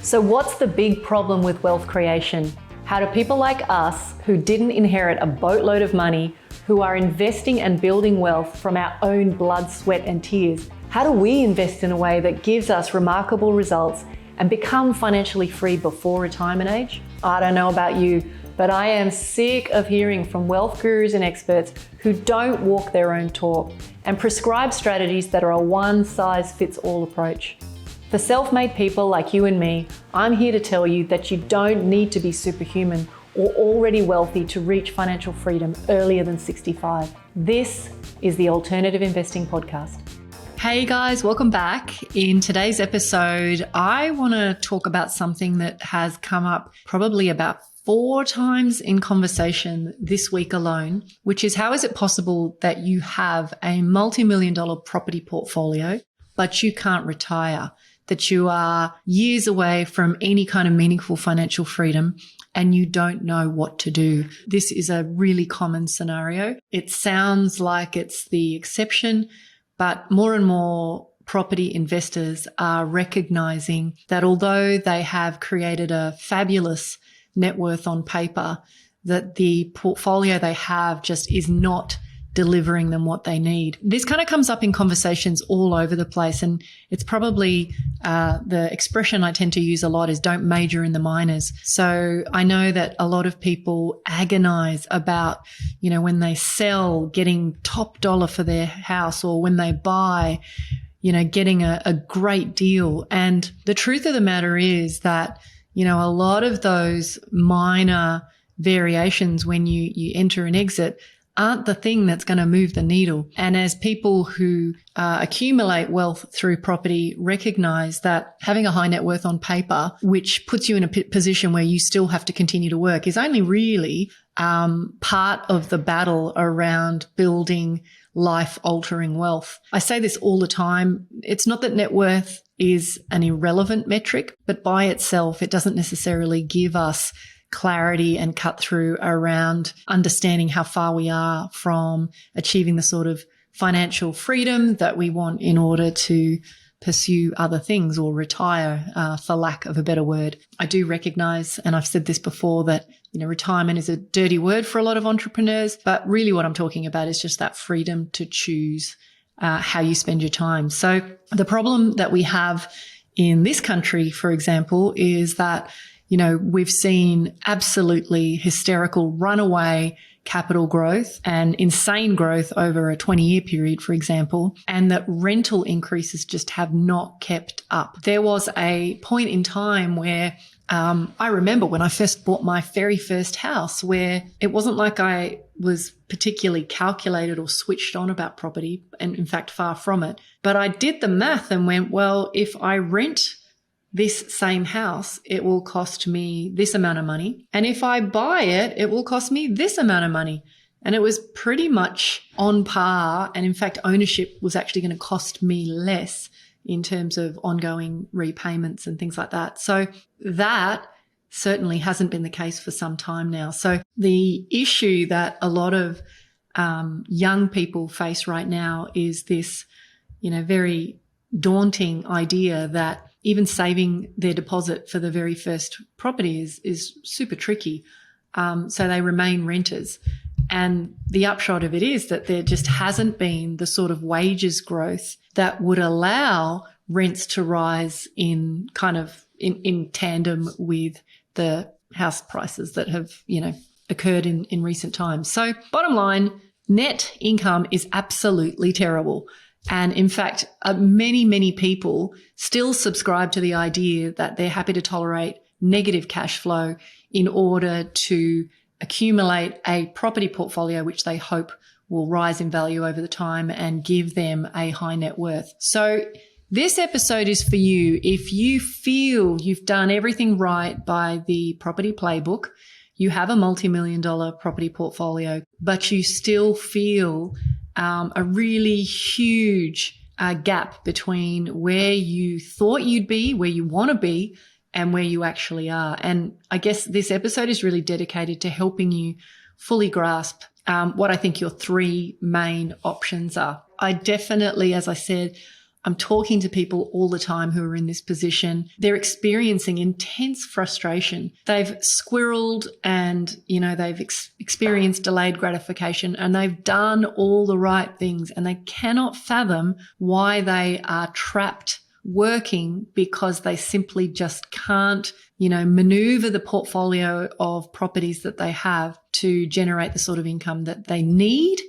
So what's the big problem with wealth creation? How do people like us, who didn't inherit a boatload of money, who are investing and building wealth from our own blood, sweat and tears, how do we invest in a way that gives us remarkable results and become financially free before retirement age? I don't know about you, but I am sick of hearing from wealth gurus and experts who don't walk their own talk and prescribe strategies that are a one-size-fits-all approach. For self-made people like you and me, I'm here to tell you that you don't need to be superhuman or already wealthy to reach financial freedom earlier than 65. This is the Alternative Investing Podcast. Hey guys, welcome back. In today's episode, I want to talk about something that has come up probably about 4 times in conversation this week alone, which is how is it possible that you have a multi-million-dollar property portfolio, but you can't retire, that you are years away from any kind of meaningful financial freedom and you don't know what to do. This is a really common scenario. It sounds like it's the exception, but more and more property investors are recognizing that although they have created a fabulous net worth on paper, that the portfolio they have just is not delivering them what they need. This kind of comes up in conversations all over the place. And it's probably the expression I tend to use a lot is don't major in the minors. So I know that a lot of people agonize about, when they sell, getting top dollar for their house, or when they buy, getting a great deal. And the truth of the matter is that, a lot of those minor variations when you enter and exit aren't the thing that's going to move the needle. And as people who accumulate wealth through property recognize that having a high net worth on paper, which puts you in a position where you still have to continue to work, is only really part of the battle around building life-altering wealth. I say this all the time. It's not that net worth is an irrelevant metric, but by itself, it doesn't necessarily give us clarity and cut through around understanding how far we are from achieving the sort of financial freedom that we want in order to pursue other things or retire, for lack of a better word. I do recognize, and I've said this before, that retirement is a dirty word for a lot of entrepreneurs, but really what I'm talking about is just that freedom to choose how you spend your time. So the problem that we have in this country, for example, is that we've seen absolutely hysterical runaway capital growth and insane growth over a 20-year period, for example, and that rental increases just have not kept up. There was a point in time where I remember when I first bought my very first house, where it wasn't like I was particularly calculated or switched on about property, and in fact, far from it. But I did the math and went, well, if I rent this same house, it will cost me this amount of money. And if I buy it, it will cost me this amount of money. And it was pretty much on par. And in fact, ownership was actually going to cost me less in terms of ongoing repayments and things like that. So that certainly hasn't been the case for some time now. So the issue that a lot of young people face right now is this, very daunting idea that even saving their deposit for the very first property is super tricky. So they remain renters. And the upshot of it is that there just hasn't been the sort of wages growth that would allow rents to rise in tandem with the house prices that have, occurred in recent times. So bottom line, net income is absolutely terrible. And in fact, many, many people still subscribe to the idea that they're happy to tolerate negative cash flow in order to accumulate a property portfolio which they hope will rise in value over the time and give them a high net worth. So this episode is for you if you feel you've done everything right by the property playbook, you have a multi-million-dollar property portfolio, but you still feel a really huge gap between where you thought you'd be, where you want to be, and where you actually are. And I guess this episode is really dedicated to helping you fully grasp what I think your 3 main options are. I definitely, as I said, I'm talking to people all the time who are in this position. They're experiencing intense frustration. They've squirreled and, they've experienced delayed gratification, and they've done all the right things, and they cannot fathom why they are trapped working because they simply just can't, maneuver the portfolio of properties that they have to generate the sort of income that they need,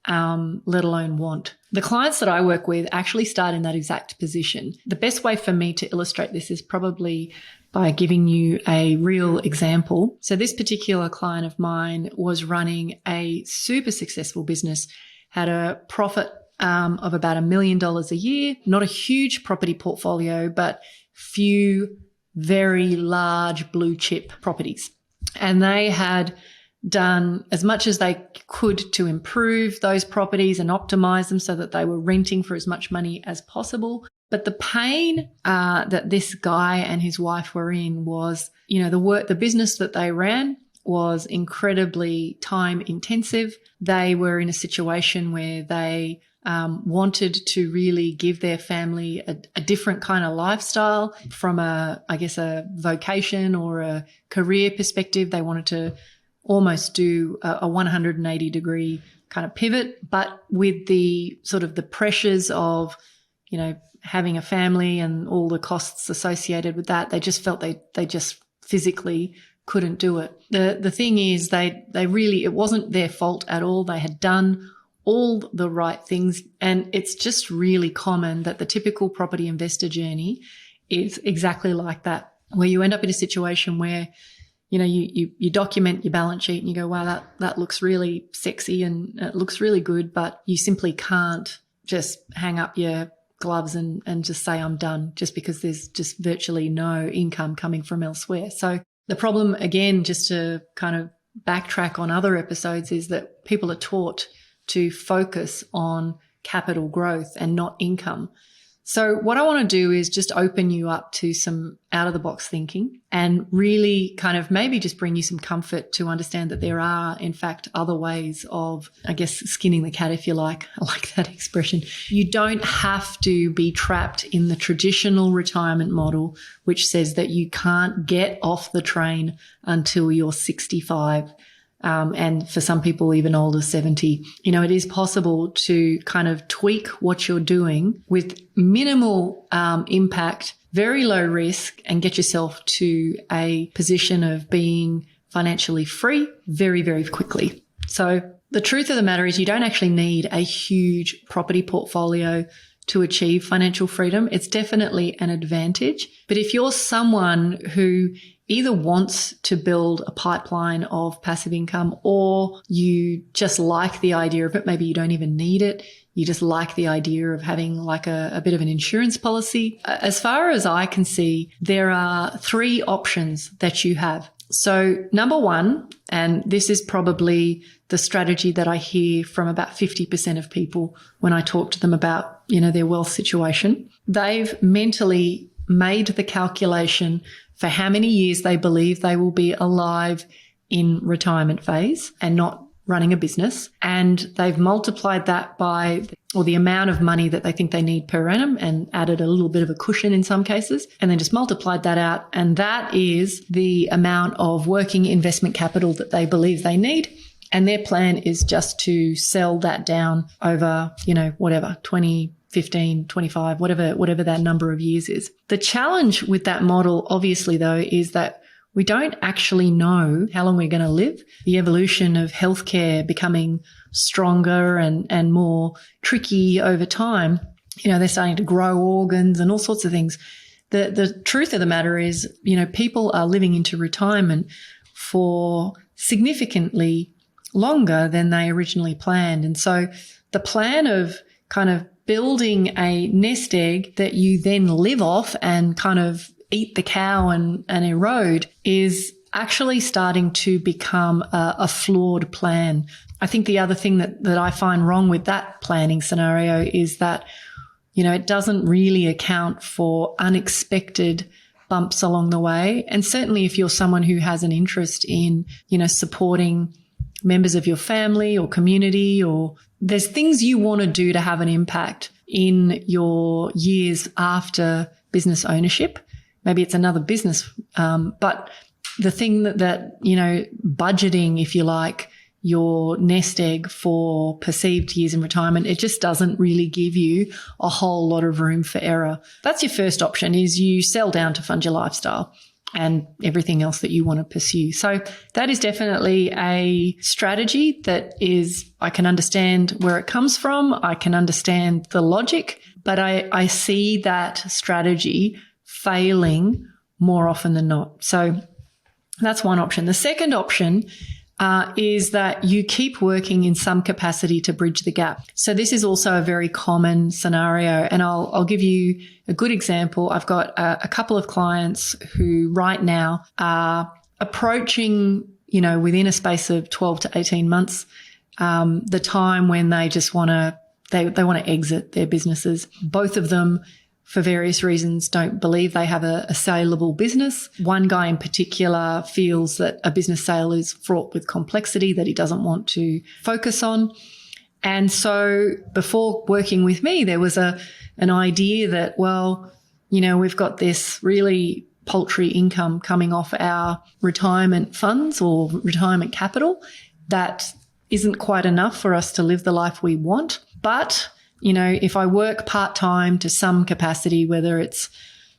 let alone want. The clients that I work with actually start in that exact position. The best way for me to illustrate this is probably by giving you a real example. So this particular client of mine was running a super successful business, had a profit of about $1 million a year, not a huge property portfolio, but few very large blue chip properties. And they had done as much as they could to improve those properties and optimize them so that they were renting for as much money as possible. But the pain that this guy and his wife were in was, the business that they ran was incredibly time intensive. They were in a situation where they wanted to really give their family a different kind of lifestyle from a vocation or a career perspective. They wanted to almost do a 180-degree kind of pivot, but with the sort of the pressures of, having a family and all the costs associated with that, they just felt they just physically couldn't do it. The thing is, they really, it wasn't their fault at all. They had done all the right things, and it's just really common that the typical property investor journey is exactly like that, where you end up in a situation where you document your balance sheet and you go, wow, that looks really sexy and it looks really good, but you simply can't just hang up your gloves and just say I'm done just because there's just virtually no income coming from elsewhere. So the problem, again, just to kind of backtrack on other episodes, is that people are taught to focus on capital growth and not income. So what I want to do is just open you up to some out-of-the-box thinking and really kind of maybe just bring you some comfort to understand that there are, in fact, other ways of, skinning the cat, if you like. I like that expression. You don't have to be trapped in the traditional retirement model, which says that you can't get off the train until you're 65. And for some people, even older, 70. It is possible to kind of tweak what you're doing with minimal impact, very low risk, and get yourself to a position of being financially free very, very quickly. So the truth of the matter is you don't actually need a huge property portfolio to achieve financial freedom. It's definitely an advantage. But if you're someone who either wants to build a pipeline of passive income, or you just like the idea of it, maybe you don't even need it, you just like the idea of having like a bit of an insurance policy. As far as I can see, there are 3 options that you have. So number one, and this is probably the strategy that I hear from about 50% of people when I talk to them about, their wealth situation, they've mentally made the calculation for how many years they believe they will be alive in retirement phase and not running a business. And they've multiplied that by, or the amount of money that they think they need per annum, and added a little bit of a cushion in some cases, and then just multiplied that out. And that is the amount of working investment capital that they believe they need. And their plan is just to sell that down over, 20, 15, 25, whatever that number of years is. The challenge with that model, obviously, though, is that we don't actually know how long we're going to live. The evolution of healthcare becoming stronger and more tricky over time. They're starting to grow organs and all sorts of things. The truth of the matter is, people are living into retirement for significantly longer than they originally planned. And so the plan of kind of building a nest egg that you then live off and kind of eat the cow and erode is actually starting to become a flawed plan. I think the other thing that I find wrong with that planning scenario is that, it doesn't really account for unexpected bumps along the way. And certainly if you're someone who has an interest in, supporting members of your family or community, or there's things you want to do to have an impact, in your years after business ownership. Maybe it's another business, but the thing that budgeting, if you like, your nest egg for perceived years in retirement, it just doesn't really give you a whole lot of room for error. That's your first option, is you sell down to fund your lifestyle and everything else that you want to pursue. So that is definitely a strategy that is, I can understand where it comes from. I can understand the logic, but I see that strategy failing more often than not. So that's one option. The second option is that you keep working in some capacity to bridge the gap. So this is also a very common scenario, and I'll give you a good example. I've got a couple of clients who right now are approaching, within a space of 12 to 18 months, the time when they just want to exit their businesses. Both of them, for various reasons, don't believe they have a saleable business. One guy in particular feels that a business sale is fraught with complexity that he doesn't want to focus on. And so before working with me, there was an idea that, we've got this really paltry income coming off our retirement funds or retirement capital that isn't quite enough for us to live the life we want. But if I work part-time to some capacity, whether it's,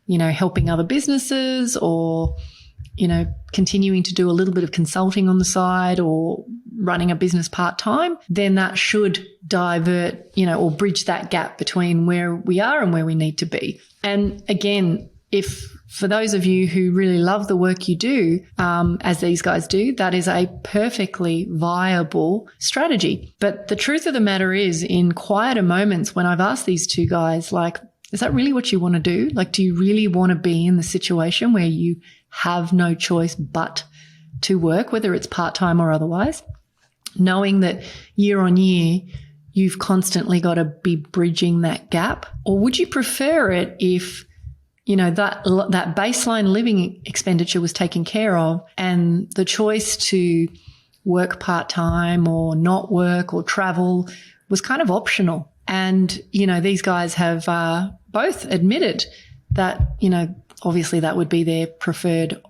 helping other businesses or, continuing to do a little bit of consulting on the side or running a business part-time, then that should divert, or bridge that gap between where we are and where we need to be. And again, for those of you who really love the work you do, as these guys do, that is a perfectly viable strategy. But the truth of the matter is, in quieter moments, when I've asked these two guys, is that really what you want to do? Do you really want to be in the situation where you have no choice but to work, whether it's part-time or otherwise, knowing that year on year, you've constantly got to be bridging that gap? Or would you prefer it if that baseline living expenditure was taken care of and the choice to work part-time or not work or travel was kind of optional? And, these guys have both admitted that, obviously that would be their preferred,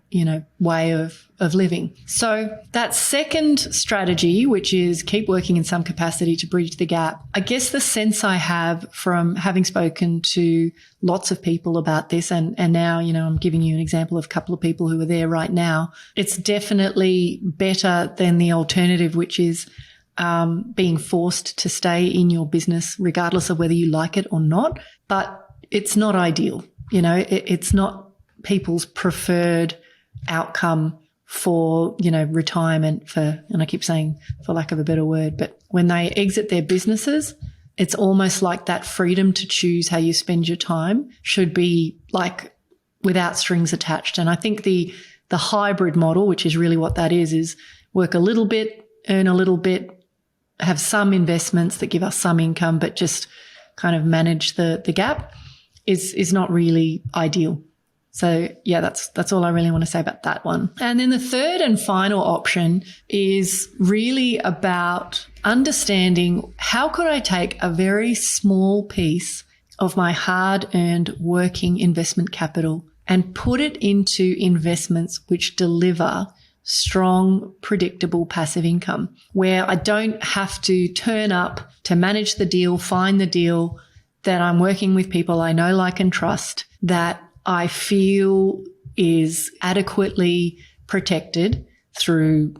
way of living. So that second strategy, which is keep working in some capacity to bridge the gap, I guess the sense I have from having spoken to lots of people about this, and now, I'm giving you an example of a couple of people who are there right now, it's definitely better than the alternative, which is being forced to stay in your business regardless of whether you like it or not. But it's not ideal. It's not people's preferred outcome for, retirement and I keep saying for lack of a better word, but when they exit their businesses, it's almost like that freedom to choose how you spend your time should be without strings attached. And I think the hybrid model, which is really what that is work a little bit, earn a little bit, have some investments that give us some income, but just kind of manage the gap is not really ideal. So yeah, that's all I really want to say about that one. And then the third and final option is really about understanding how could I take a very small piece of my hard-earned working investment capital and put it into investments which deliver strong, predictable passive income, where I don't have to turn up to manage the deal, find the deal, that I'm working with people I know, like, and trust, that I feel is adequately protected through,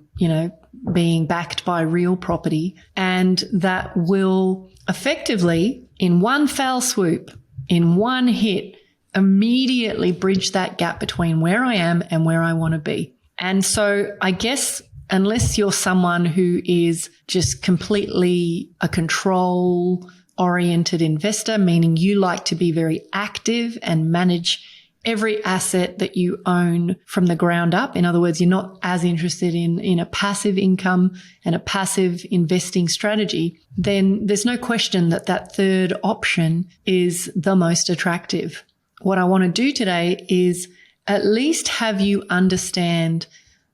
being backed by real property, and that will effectively, in one foul swoop, in one hit, immediately bridge that gap between where I am and where I want to be. And so I guess unless you're someone who is just completely a control-oriented investor, meaning you like to be very active and manage every asset that you own from the ground up. In other words, you're not as interested in a passive income and a passive investing strategy, then there's no question that third option is the most attractive. What I want to do today is at least have you understand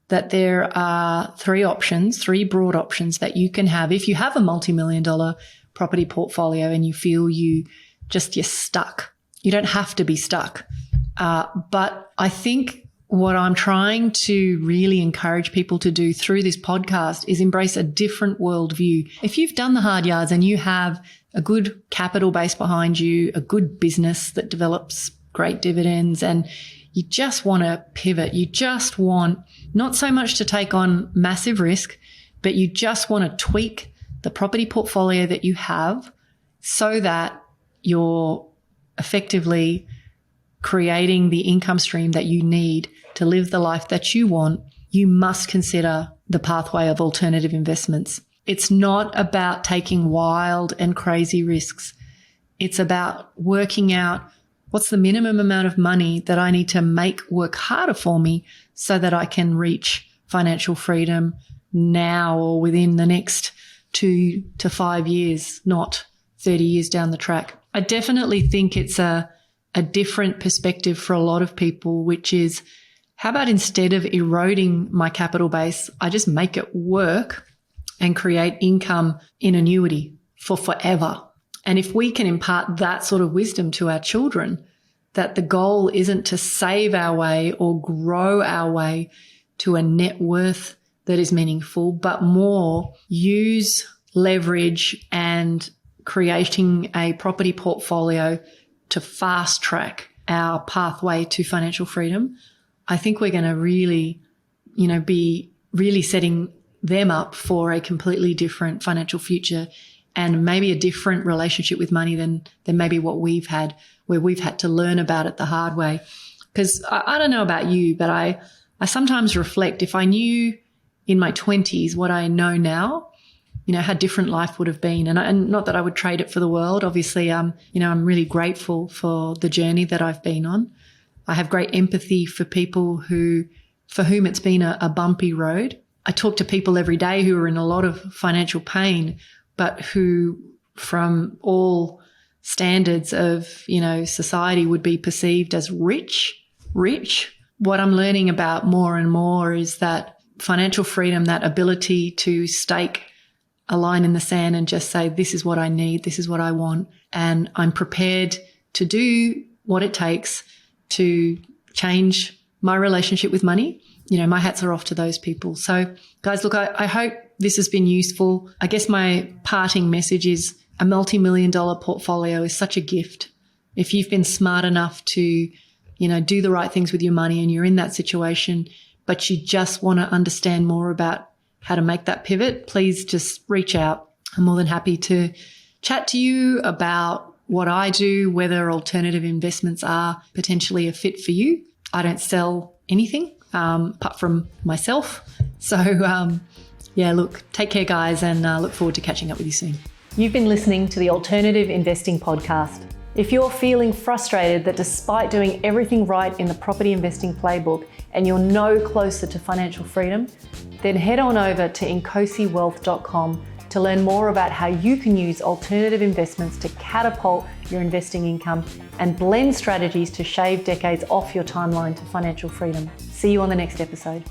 that there are three broad options that you can have if you have a multi-million-dollar property portfolio and you feel you just you're stuck. You don't have to be stuck. But I think what I'm trying to really encourage people to do through this podcast is embrace a different worldview. If you've done the hard yards and you have a good capital base behind you, a good business that develops great dividends, and you just want to pivot, you just want not so much to take on massive risk, but you just want to tweak the property portfolio that you have so that you're effectively creating the income stream that you need to live the life that you want, you must consider the pathway of alternative investments. It's not about taking wild and crazy risks. It's about working out what's the minimum amount of money that I need to make work harder for me so that I can reach financial freedom now or within the next 2 to 5 years, not 30 years down the track. I definitely think it's a different perspective for a lot of people, which is, how about instead of eroding my capital base, I just make it work and create income in annuity for forever. And if we can impart that sort of wisdom to our children, that the goal isn't to save our way or grow our way to a net worth that is meaningful, but more use leverage and creating a property portfolio to fast track our pathway to financial freedom, I think we're going to really, be really setting them up for a completely different financial future and maybe a different relationship with money than maybe what we've had, where we've had to learn about it the hard way. Because I don't know about you, but I sometimes reflect, if I knew in my 20s what I know now, how different life would have been. And not that I would trade it for the world. Obviously, I'm really grateful for the journey that I've been on. I have great empathy for people for whom it's been a bumpy road. I talk to people every day who are in a lot of financial pain, but who from all standards of, society would be perceived as rich. What I'm learning about more and more is that financial freedom, that ability to stake a line in the sand and just say, this is what I need, this is what I want, and I'm prepared to do what it takes to change my relationship with money. My hats are off to those people. So guys, look, I hope this has been useful. I guess my parting message is a multi-million-dollar portfolio is such a gift. If you've been smart enough to, do the right things with your money and you're in that situation, but you just want to understand more about how to make that pivot, please just reach out. I'm more than happy to chat to you about what I do, whether alternative investments are potentially a fit for you. I don't sell anything apart from myself. So, look, take care, guys, and look forward to catching up with you soon. You've been listening to the Alternative Investing Podcast. If you're feeling frustrated that despite doing everything right in the property investing playbook and you're no closer to financial freedom, then head on over to incosiwealth.com to learn more about how you can use alternative investments to catapult your investing income and blend strategies to shave decades off your timeline to financial freedom. See you on the next episode.